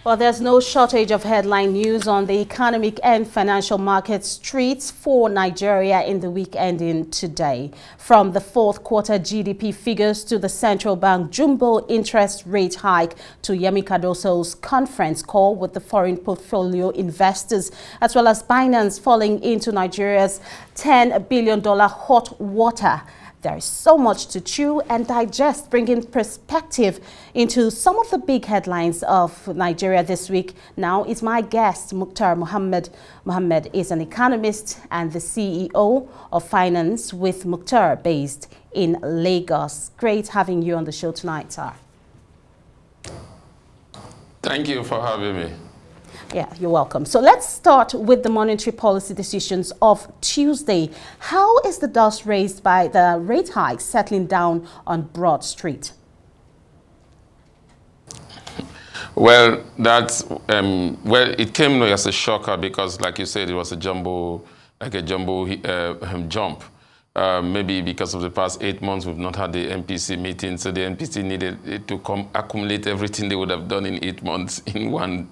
Well, there's no shortage of headline news on the economic and financial market streets for Nigeria in the week ending today. From the fourth quarter GDP figures to the central bank jumbo interest rate hike to Yemi Cardoso's conference call with the foreign portfolio investors, as well as Binance falling into Nigeria's $10 billion hot water. There is so much to chew and digest, bringing perspective into some of the big headlines of Nigeria this week. Now is my guest, Muktar Mohammed. Mohammed is an economist and the CEO of Finance with Muktar, based in Lagos. Great having you on the show tonight, sir. Thank you for having me. Yeah, you're welcome. So let's start with the monetary policy decisions of Tuesday. How is the dust raised by the rate hike settling down on Broad Street? Well, it came as a shocker because, like you said, it was a jumbo jump. Maybe because of the past 8 months, we've not had the MPC meeting, so the MPC needed to accumulate everything they would have done in 8 months in one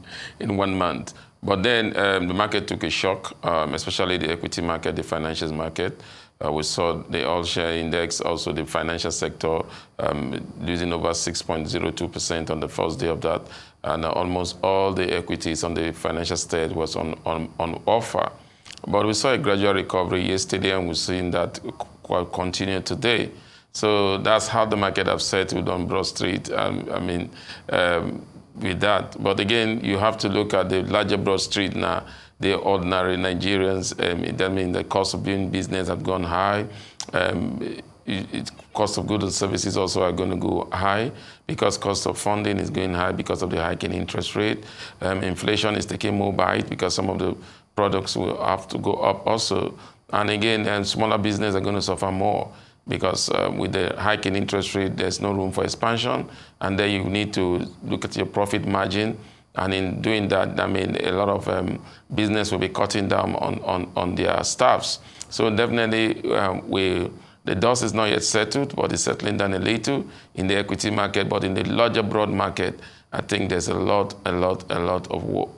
month. But then the market took a shock, especially the equity market, the financials market. We saw the all-share index, also the financial sector, losing over 6.02% on the first day of that, and almost all the equities on the financial state was on offer. But we saw a gradual recovery yesterday, and we're seeing that continue today. So that's how the market have settled on Broad Street. With that. But again, you have to look at the larger Broad Street now. The ordinary Nigerians, that means the cost of doing business have gone high. Cost of goods and services also are going to go high because cost of funding is going high because of the hiking interest rate. Inflation is taking more bite because some of the products will have to go up also. And again, smaller businesses are going to suffer more because with the hiking interest rate, there's no room for expansion. And then you need to look at your profit margin. And in doing that, I mean, a lot of business will be cutting down on their staffs. So definitely, the dust is not yet settled, but it's settling down a little in the equity market. But in the larger broad market, I think there's a lot of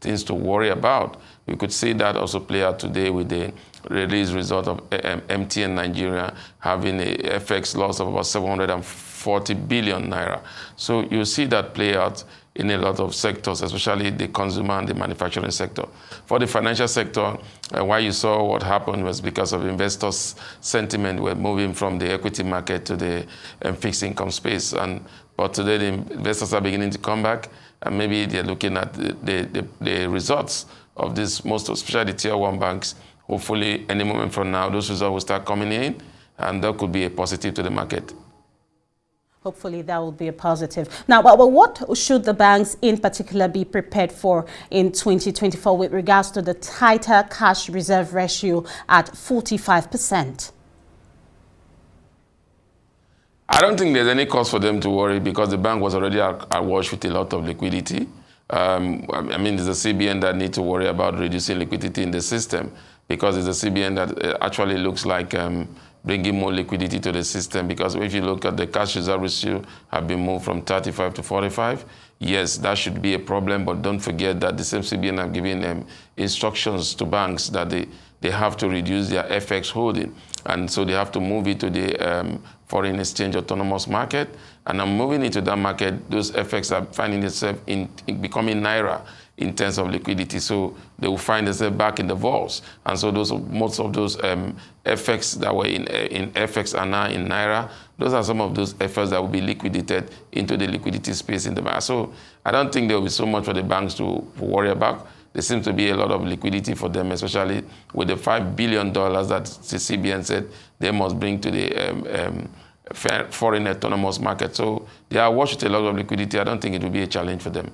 things to worry about. We could see that also play out today with the release result of MTN Nigeria having a FX loss of about 740 billion naira. So you see that play out in a lot of sectors, especially the consumer and the manufacturing sector. For the financial sector, why you saw what happened was because of investors' sentiment were moving from the equity market to the fixed income space. But today the investors are beginning to come back, and maybe they're looking at the results of this, most especially the tier 1 banks. Hopefully, any moment from now, those results will start coming in, and that could be a positive to the market. Hopefully that will be a positive. Now, what should the banks in particular be prepared for in 2024 with regards to the tighter cash reserve ratio at 45%? I don't think there's any cause for them to worry because the bank was already awash with a lot of liquidity. I mean, it's the CBN that need to worry about reducing liquidity in the system because it's the CBN that actually looks like bringing more liquidity to the system, because if you look at the cash reserve ratio have been moved from 35 to 45, yes, that should be a problem, but don't forget that the same CBN have given instructions to banks that they have to reduce their FX holding, and so they have to move it to the foreign exchange autonomous market, and I'm moving into that market. Those FX are finding themselves in becoming Naira in terms of liquidity, so they will find themselves back in the vaults, and so most of those FX that were in FX are now in Naira. Those are some of those FX that will be liquidated into the liquidity space in the bank. So I don't think there will be so much for the banks to worry about. There seems to be a lot of liquidity for them, especially with the $5 billion that the CBN said they must bring to the foreign autonomous market. So they are washed with a lot of liquidity. I don't think it will be a challenge for them.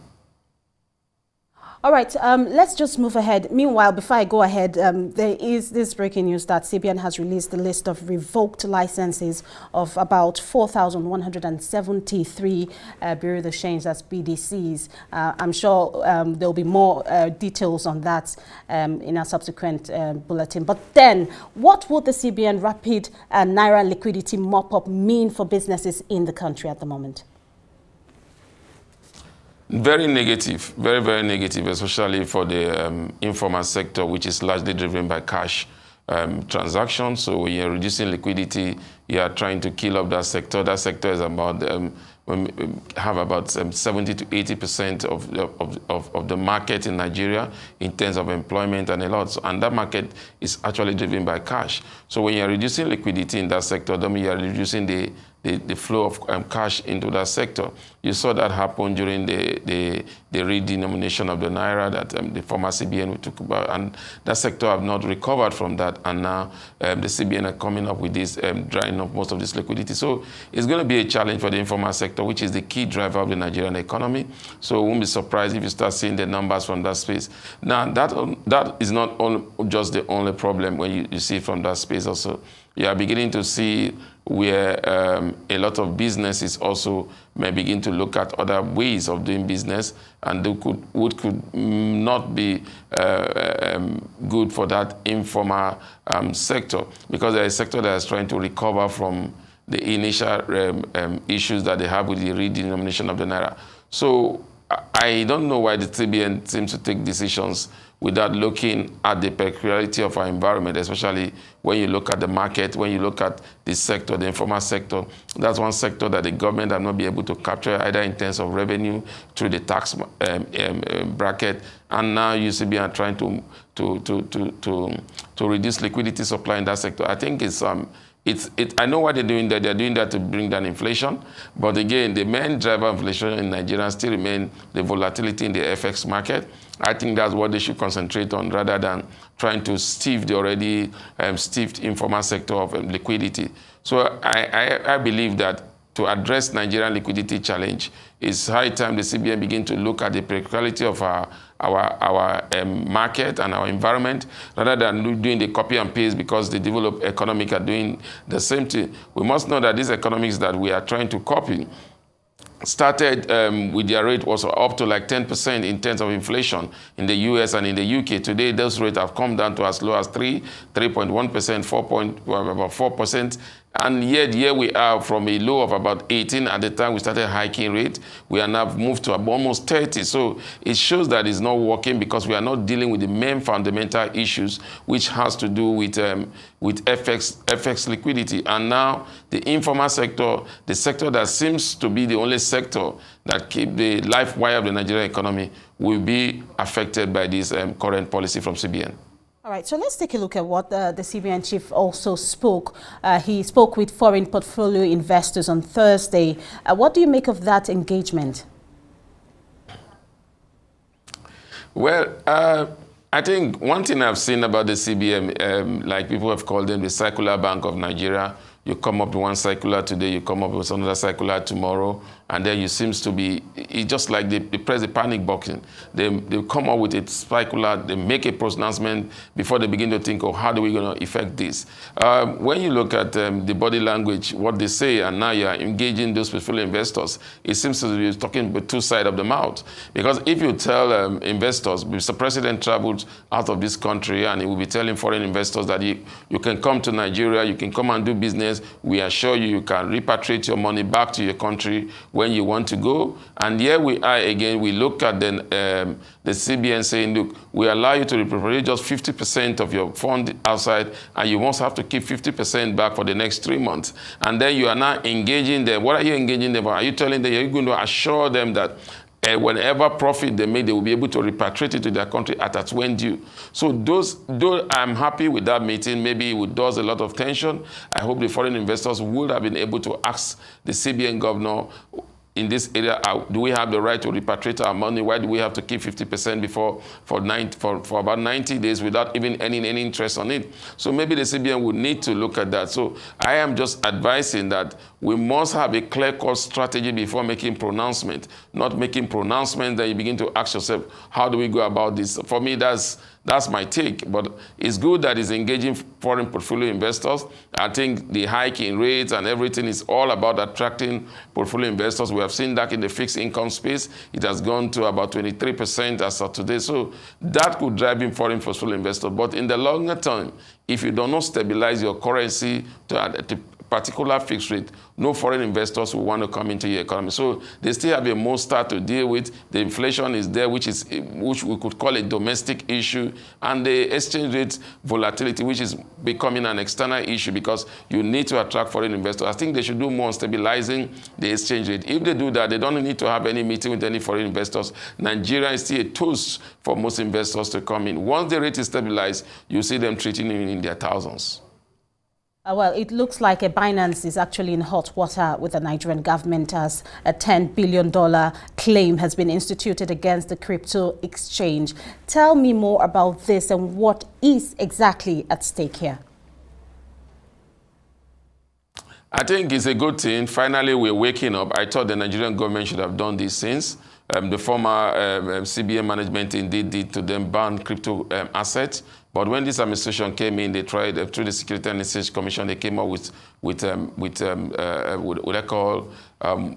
All right, let's just move ahead. Meanwhile, before I go ahead, there is this breaking news that CBN has released a list of revoked licenses of about 4,173 Bureau de Change, that's BDCs. I'm sure there'll be more details on that in a subsequent bulletin. But then, what would the CBN rapid Naira liquidity mop-up mean for businesses in the country at the moment? Very negative, very, very negative, especially for the informal sector, which is largely driven by cash transactions. So when you're reducing liquidity, you are trying to kill off that sector. That sector is about have about 70 to 80% of the market in Nigeria in terms of employment and a lot. And that market is actually driven by cash. So when you're reducing liquidity in that sector, that means you're reducing the flow of cash into that sector. You saw that happen during the redenomination of the Naira that the former CBN took about, and that sector have not recovered from that, and now the CBN are coming up with this drying up most of this liquidity. So it's going to be a challenge for the informal sector, which is the key driver of the Nigerian economy. So we won't be surprised if you start seeing the numbers from that space. Now, that is not just the only problem when you see from that space also. You are beginning to see where a lot of businesses also may begin to look at other ways of doing business, and they could not be good for that informal sector, because there is a sector that is trying to recover from the initial issues that they have with the redenomination of the Naira. So I don't know why the CBN seems to take decisions without looking at the peculiarity of our environment, especially when you look at the market, when you look at the sector, the informal sector. That's one sector that the government have not been able to capture, either in terms of revenue through the tax bracket, and now UCB are trying to reduce liquidity supply in that sector. I think I know what they're doing there. They're doing that to bring down inflation. But again, the main driver of inflation in Nigeria still remain the volatility in the FX market. I think that's what they should concentrate on, rather than trying to stiff the already stiffed informal sector of liquidity. So I believe that to address Nigerian liquidity challenge, it's high time the CBN begin to look at the peculiarity of our market and our environment, rather than doing the copy and paste because the developed economic are doing the same thing. We must know that these economics that we are trying to copy started with their rate was up to like 10% in terms of inflation in the US and in the UK. Today, those rates have come down to as low as 3.1%, about 4%. And yet here we are from a low of about 18 at the time we started hiking rate. We are now moved to almost 30. So it shows that it's not working because we are not dealing with the main fundamental issues, which has to do with FX liquidity. And now the informal sector, the sector that seems to be the only sector that keep the life wire of the Nigerian economy, will be affected by this current policy from CBN. All right, so let's take a look at what the CBN chief also spoke. He spoke with foreign portfolio investors on Thursday. What do you make of that engagement? Well, I think one thing I've seen about the CBN, like people have called them the Circular Bank of Nigeria. You come up with one circular today, you come up with another circular tomorrow, and then you seems to be, it's just like they press the panic button. They come up with a circular, they make a pronouncement before they begin to think, oh, how are we going to effect this? When you look at the body language, what they say, and now you're engaging those portfolio investors, it seems to be talking with two sides of the mouth. Because if you tell investors, Mr. President traveled out of this country and he will be telling foreign investors that you can come to Nigeria, you can come and do business, we assure you can repatriate your money back to your country when you want to go. And here we are again, we look at the CBN saying, look, we allow you to repatriate just 50% of your fund outside, and you must have to keep 50% back for the next 3 months. And then you are now engaging them. What are you engaging them for? Are you telling them you're going to assure them that whenever profit they make, they will be able to repatriate it to their country at when due? So those I'm happy with that meeting. Maybe it does a lot of tension. I hope the foreign investors would have been able to ask the CBN governor, in this area, do we have the right to repatriate our money? Why do we have to keep 50% for about 90 days without even any interest on it? So maybe the CBN would need to look at that. So I am just advising that we must have a clear-cut strategy before making pronouncement, not making pronouncement that you begin to ask yourself, how do we go about this? For me, that's my take, but it's good that it's engaging foreign portfolio investors. I think the hike in rates and everything is all about attracting portfolio investors. We have seen that in the fixed income space. It has gone to about 23% as of today. So that could drive in foreign portfolio investors. But in the longer term, if you do not stabilize your currency to particular fixed rate, no foreign investors will want to come into your economy. So they still have a monster to deal with. The inflation is there, which we could call a domestic issue, and the exchange rate volatility, which is becoming an external issue because you need to attract foreign investors. I think they should do more on stabilizing the exchange rate. If they do that, they don't need to have any meeting with any foreign investors. Nigeria is still a toast for most investors to come in. Once the rate is stabilized, you see them treating it in their thousands. Well, it looks like Binance is actually in hot water with the Nigerian government as a $10 billion claim has been instituted against the crypto exchange. Tell me more about this and what is exactly at stake here. I think it's a good thing. Finally, we're waking up. I thought the Nigerian government should have done this since. The former CBN management indeed did to them ban crypto assets. But when this administration came in, they tried, through the Security and Exchange Commission, they came up with what I call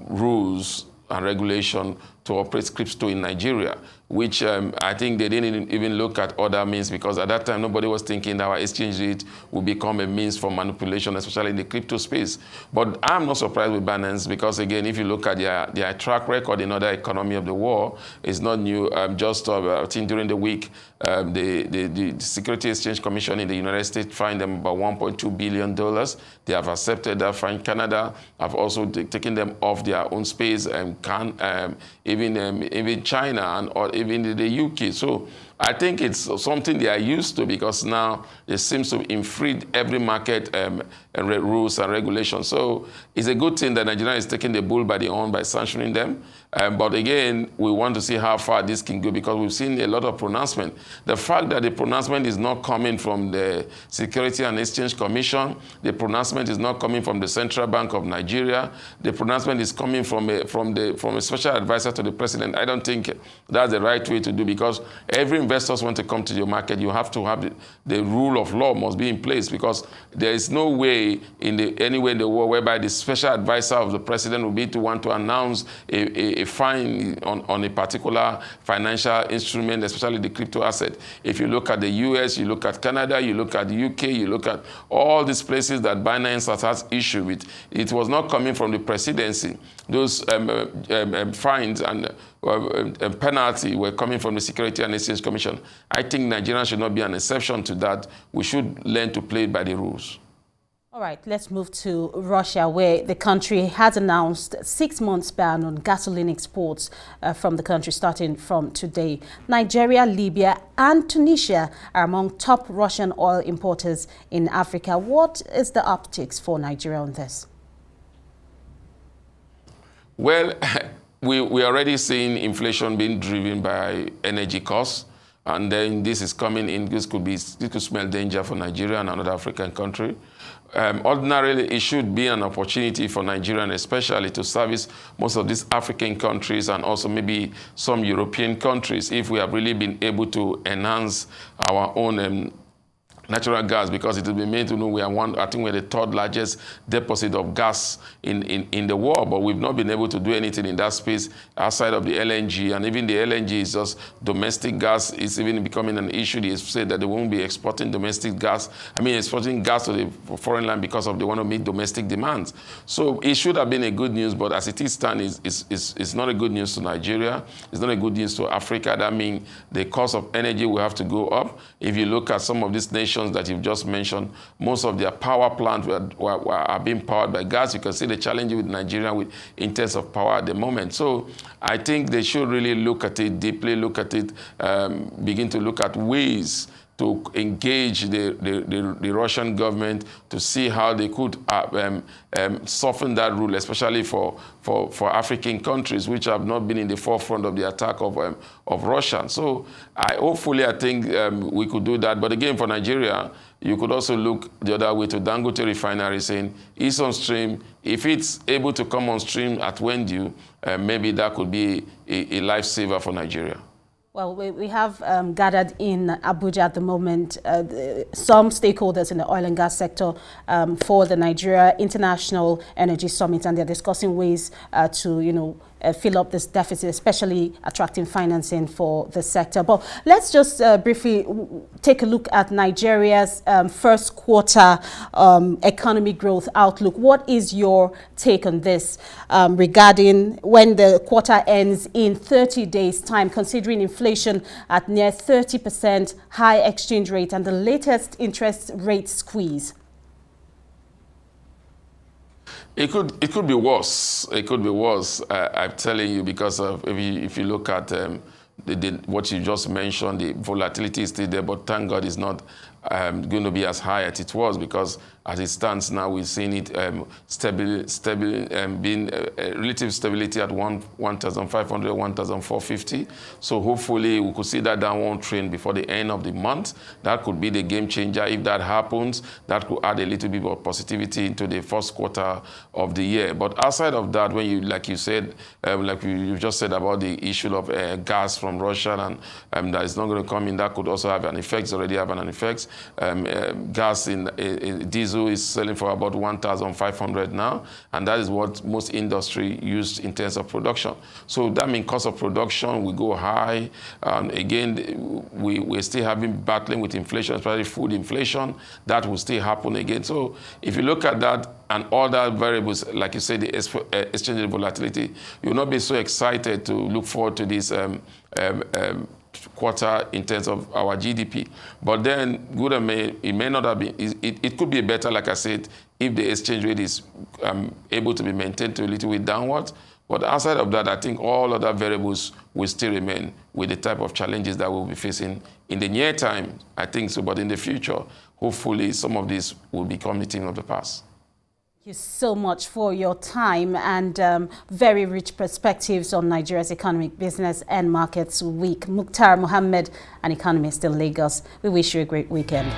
rules and regulation to operate crypto in Nigeria, which I think they didn't even look at other means, because at that time nobody was thinking that our exchange rate would become a means for manipulation, especially in the crypto space. But I'm not surprised with Binance, because again, if you look at their track record in other economy of the world, it's not new. I think during the week, the Security Exchange Commission in the United States fined them about $1.2 billion. They have accepted that fine. Canada have also taken them off their own space, and even China or even the UK. So I think it's something they are used to, because now it seems to infringe every market rules and regulations. So it's a good thing that Nigeria is taking the bull by the horn by sanctioning them. But again, we want to see how far this can go, because we've seen a lot of pronouncement. The fact that the pronouncement is not coming from the Security and Exchange Commission, the pronouncement is not coming from the Central Bank of Nigeria, the pronouncement is coming from a special advisor to the president. I don't think that's the right way to do, because every investors want to come to your market, you have to have the rule of law must be in place, because there is no way anywhere in the world whereby the special advisor of the president will be to want to announce a fine on a particular financial instrument, especially the crypto asset. If you look at the US, you look at Canada, you look at the UK, you look at all these places that Binance has issue with, it was not coming from the presidency. Those fines and penalty were coming from the Security and Exchange Commission. I think Nigeria should not be an exception to that. We should learn to play by the rules. All right, let's move to Russia, where the country has announced 6 months ban on gasoline exports from the country starting from today. Nigeria, Libya and Tunisia are among top Russian oil importers in Africa. What is the optics for Nigeria on this? Well, we're already seeing inflation being driven by energy costs. And then this is coming in, this could smell danger for Nigeria and another African country. Ordinarily, it should be an opportunity for Nigeria, especially to service most of these African countries and also maybe some European countries, if we have really been able to enhance our own natural gas, because it will be made to know I think we're the third largest deposit of gas in the world, but we've not been able to do anything in that space outside of the LNG, and even the LNG is just domestic gas. It's even becoming an issue. They said that they won't be exporting domestic gas. Exporting gas to the foreign land because they want to meet domestic demands. So it should have been a good news, but as it is standing, it's not a good news to Nigeria. It's not a good news to Africa. That means the cost of energy will have to go up. If you look at some of these nations that you've just mentioned, most of their power plants are being powered by gas. You can see the challenge with Nigeria in terms of power at the moment. So I think they should really look at it deeply, begin to look at ways to engage the Russian government to see how they could soften that rule, especially for African countries which have not been in the forefront of the attack of Russia. So hopefully I think we could do that. But again, for Nigeria, you could also look the other way to Dangote refinery, saying it's on stream. If it's able to come on stream at when due, maybe that could be a lifesaver for Nigeria. Well, we have gathered in Abuja at the moment some stakeholders in the oil and gas sector for the Nigeria International Energy Summit, and they're discussing ways to, fill up this deficit, especially attracting financing for the sector. But let's just briefly take a look at Nigeria's first quarter economic growth outlook. What is your take on this regarding when the quarter ends in 30 days' time, considering inflation at near 30%, high exchange rate, and the latest interest rate squeeze? It could be worse. It could be worse. I'm telling you, because of if you look at what you just mentioned, the volatility is still there, but thank God it's not going to be as high as it was, because as it stands now, we're seeing it being relative stability at 1,500, 1,450. So hopefully we could see that downward trend before the end of the month. That could be the game changer. If that happens, that could add a little bit of positivity into the first quarter of the year. But outside of that, when you, like you said, like you just said about the issue of gas from Russia and that is not going to come in, that could also have an effect. It's already having an effect. Gas in diesel is selling for about 1,500 now, and that is what most industry used in terms of production. So that means cost of production will go high. Again, we're still battling with inflation, especially food inflation. That will still happen again. So if you look at that and all that variables, like you said, the exchange rate volatility, you'll not be so excited to look forward to this quarter in terms of our GDP. But then, it may not have been, it could be better, like I said, if the exchange rate is able to be maintained to a little bit downwards. But outside of that, I think all other variables will still remain with the type of challenges that we'll be facing in the near time. I think so, but in the future, hopefully some of this will become a thing of the past. Thank you so much for your time and very rich perspectives on Nigeria's economic, business and markets week. Muktar Mohammed, an economist in Lagos. We wish you a great weekend.